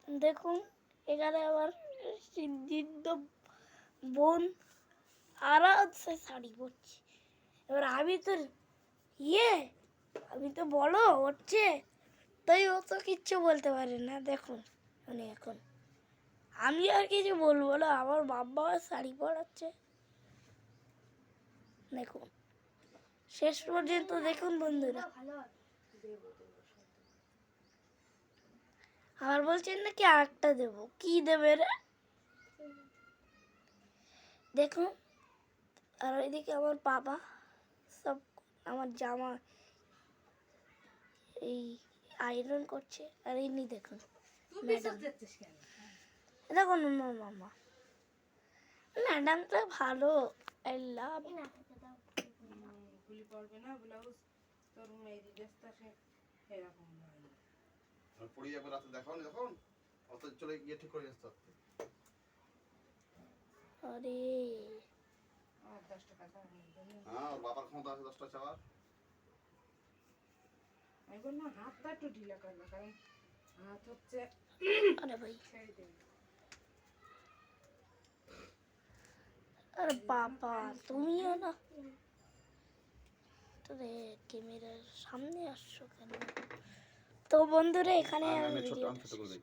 দেখুন এখানে আবার সিদ্ধিদ্ধ বোন আরামসে শাড়ি পরছে। এবার আমি তো বলো হচ্ছে, তাই ও তো কিচ্ছু বলতে পারে না। দেখুন মানে এখন আমি আর কিছু বলবো না, আমার বাবা শাড়ি পরাচ্ছে। দেখুন শেষ পর্যন্ত দেখুন বন্ধুরা। আর বলছেন নাকি আরেকটা দেবো, কি দেবে রে? দেখুন আর ওইদিকে আমার বাবা সব আমার জামা এই আয়রন করছে। আর ইনি দেখুন ম্যাডাম, দেখুন আমার মামা। ম্যাডামটা ভালো, আই লাভ। গুলি পড়বে না ব্লাউজ তোর মেয়েরি ড্রেসটা সে এরকম হয় না। আর পড়ে যাবে রাতে, দেখাও না যখন অত চলে গিয়ে ঠিক করে আসতে। আরে আর 10 টাকা দাও হ্যাঁ, ওর বাবার ক্ষমতা আছে 10টা চাওয়ার। আমি বললাম হাতটা একটু ঢিলা করবে, কারণ হাত হচ্ছে আরে ভাই, ছেড়ে দেবে। আরে বাবা তুমিও না তোরে ক্যামেরার সামনে আসছো কেন? তো বন্ধুরা এখানে আমি আমি ছোট ভিডিওটা ছোট করে দিই।